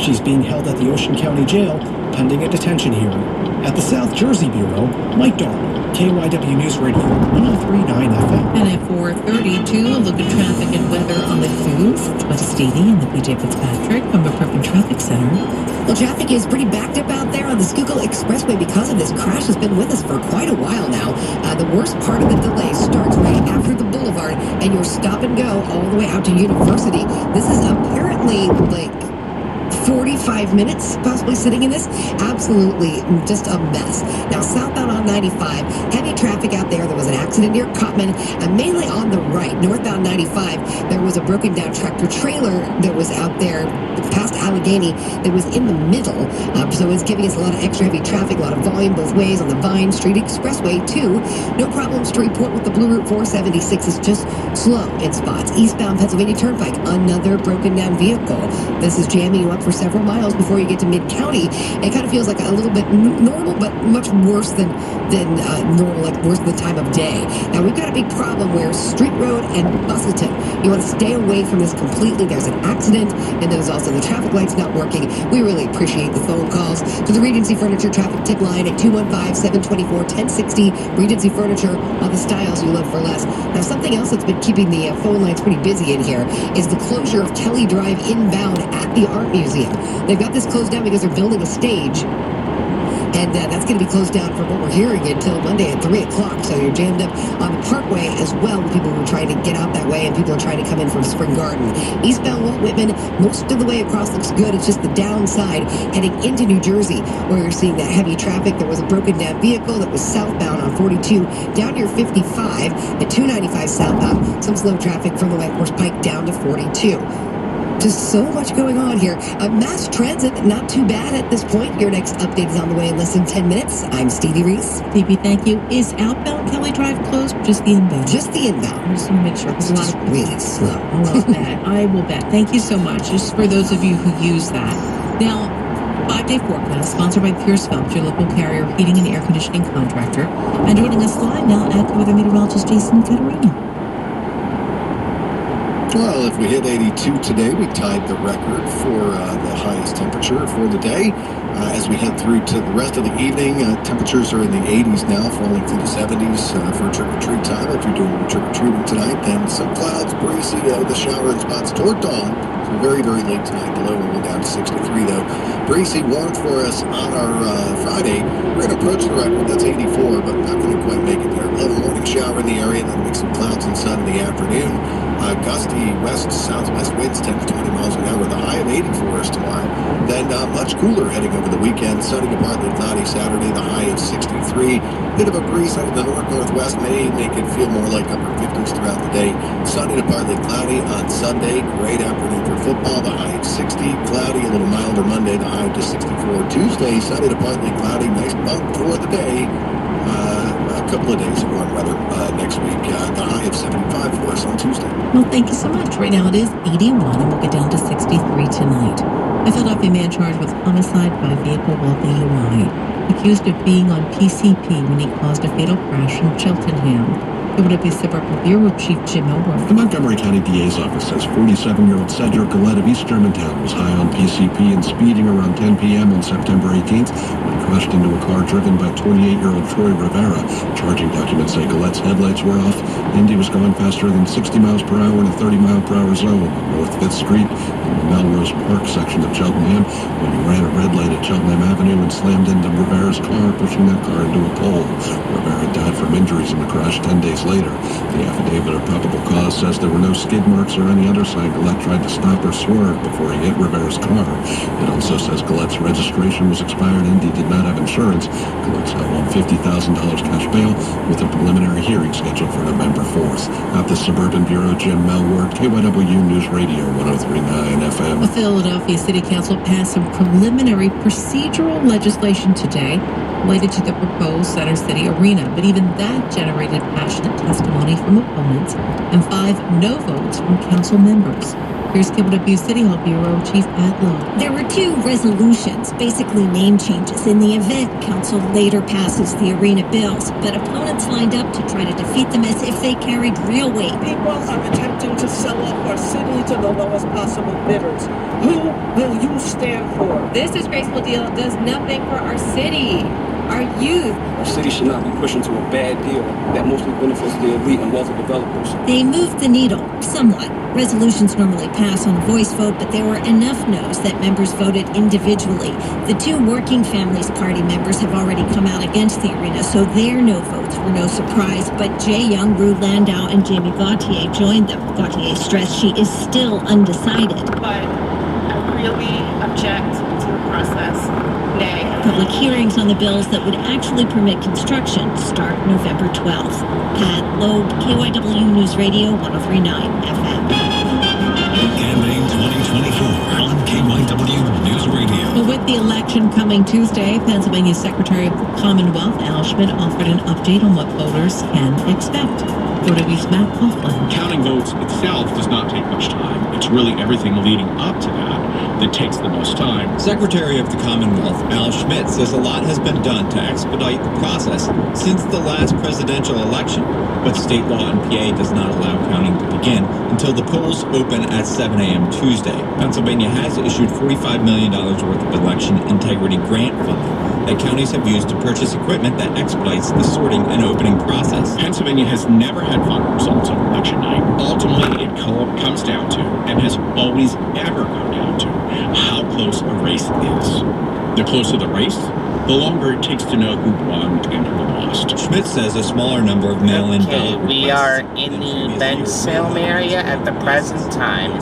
She's being held at the Ocean County Jail pending a detention hearing. At the South Jersey Bureau, Mike Darwin, KYW News Radio, 103.9 FM. And at 4:32, a look at traffic and weather on the 2s. It's Stevie and the PJ Fitzpatrick from the Brooklyn Traffic Center. Well, traffic is pretty backed up out there on the Schuylkill Expressway because of this crash. Has been with us for quite a while now. The worst part of the delay starts right after the boulevard, and you're stop and go all the way out to University. This is apparently like 45 minutes possibly sitting in this. Absolutely just a mess. Now, southbound on 95, heavy traffic out there. There was an accident near Cotman, and mainly on the right, northbound 95, there was a broken down tractor trailer that was out there past Allegheny that was in the middle. So it's giving us a lot of extra heavy traffic, a lot of volume both ways on the Vine Street Expressway, too. No problems to report with the Blue Route 476. It's just slow in spots. Eastbound Pennsylvania Turnpike, another broken down vehicle. This is jamming you up for several miles before you get to Mid-County. It kind of feels like a little bit normal, but much worse than normal, like worse than the time of day. Now, we've got a big problem where Street Road and Busselton, you want to stay away from this completely. There's an accident, and there's also the traffic lights not working. We really appreciate the phone calls to the Regency Furniture traffic tip line at 215-724-1060. Regency Furniture, all the styles you love for less. Now, something else that's been keeping the phone lines pretty busy in here is the closure of Kelly Drive inbound at the Art Museum. They've got this closed down because they're building a stage. And that's going to be closed down from what we're hearing until Monday at 3 o'clock. So you're jammed up on the Parkway as well. People who are trying to get out that way, and people are trying to come in from Spring Garden. Eastbound Walt Whitman, most of the way across looks good. It's just the downside heading into New Jersey where you're seeing that heavy traffic. There was a broken down vehicle that was southbound on 42 down near 55 at 295 southbound. Some slow traffic from the White Horse Pike down to 42. Just so much going on here. Mass transit, not too bad at this point. Your next update is on the way in less than 10 minutes. I'm Stevie Reese. Stevie, thank you. Is outbound Kelly Drive closed or just the inbound? Just the inbound. I just want to make sure. It's just really slow. I'll bet. I will bet. Thank you so much. Just for those of you who use that. Now, 5-day forecast sponsored by Pierce Phelps, your local carrier heating and air conditioning contractor. And joining us live now, active weather meteorologist Jason Caterina. Well, if we hit 82 today, we tied the record for the highest temperature for the day. As we head through to the rest of the evening, temperatures are in the 80s now, falling through the 70s for trick-or-treat time. If you're doing trick-or-treating tonight, then some clouds, breezy, the shower in spots toward dawn. So very, very late tonight. The low will go down to 63, though. Breezy warm for us on our Friday. We're going to approach the record. That's 84, but not going to quite make it there. A little morning shower in the area, then mix some clouds and sun in the afternoon. Gusty west-southwest winds 10 to 20 miles an hour. The high of 80 for us tomorrow. Then much cooler heading over the weekend. Sunny to partly cloudy Saturday. The high of 63. Bit of a breeze out of the north-northwest may make it feel more like upper 50s throughout the day. Sunny to partly cloudy on Sunday. Great afternoon for football. The high of 60. Cloudy, a little milder Monday. The high to 64. Tuesday, sunny to partly cloudy. Nice bump for the day. A couple of days of warm weather next week. The high of 75 for us on Tuesday. Well, thank you so much. Right now it is 81, and we'll get down to 63 tonight. A Philadelphia man charged with homicide by vehicle while DUI, accused of being on PCP when he caused a fatal crash in Cheltenham. WWP Suburban Bureau Chief Jim Elworth. The Montgomery County DA's office says 47-year-old Cedric Gillette of East Germantown was high on PCP and speeding around 10 p.m. on September 18th when he crashed into a car driven by 28-year-old Troy Rivera. Charging documents say Gillette's headlights were off and he was going faster than 60 miles per hour in a 30-mile-per-hour zone on North 5th Street in the Melrose Park section of Cheltenham when he ran a red light at Cheltenham Avenue and slammed into Rivera's car, pushing that car into a pole. Rivera died from injuries in the crash 10 days later. The affidavit of probable cause says there were no skid marks or any other sign Gillette tried to stop or swerve before he hit Rivera's car. It also says Gillette's registration was expired and he did not have insurance. Gillette's held on $50,000 cash bail with a preliminary hearing scheduled for November 4th. At the Suburban Bureau, Jim Melward, KYW News Radio 103.9 FM. The Philadelphia City Council passed some preliminary procedural legislation today related to the proposed Center City Arena, but even that generated passionate testimony from opponents and 5 no votes from council members. Here's KYW City Hall Bureau Chief Pat Lowe. There were 2 resolutions, basically name changes, in the event. Council later passes the arena bills, but opponents lined up to try to defeat them as if they carried real weight. People are attempting to sell off our city to the lowest possible bidders. Who will you stand for? This disgraceful deal does nothing for our city, our youth. Our city should not be pushed into a bad deal that mostly benefits the elite and wealthy developers. They moved the needle, somewhat. Resolutions normally pass on a voice vote, but there were enough no's that members voted individually. The 2 Working Families Party members have already come out against the arena, so their no votes were no surprise. But Jay Young, Rue Landau, and Jamie Gauthier joined them. Gauthier stressed she is still undecided. But I really object to the process. Nay. Public hearings on the bills that would actually permit construction start November 12th. Pat Loeb, KYW News Radio 103.9 FM. Campaign 2024 on KYW News Radio. Well, with the election coming Tuesday, Pennsylvania Secretary of the Commonwealth, Al Schmidt, offered an update on what voters can expect. KYW's Matt Coughlin. Counting votes itself does not take much time. It's really everything leading up to that takes the most time. Secretary of the Commonwealth, Al Schmidt, says a lot has been done to expedite the process since the last presidential election, but state law in PA does not allow counting to begin until the polls open at 7 a.m. Tuesday. Pennsylvania has issued $45 million worth of election integrity grant funding that counties have used to purchase equipment that expedites the sorting and opening process. Pennsylvania has never had final results on election night. Ultimately, it comes down to, and has always ever come down to, how close a race is. The closer the race, the longer it takes to know who won and who lost. Schmidt says a smaller number of mail-in ballot requests. We are in the bench Salem area at the present time.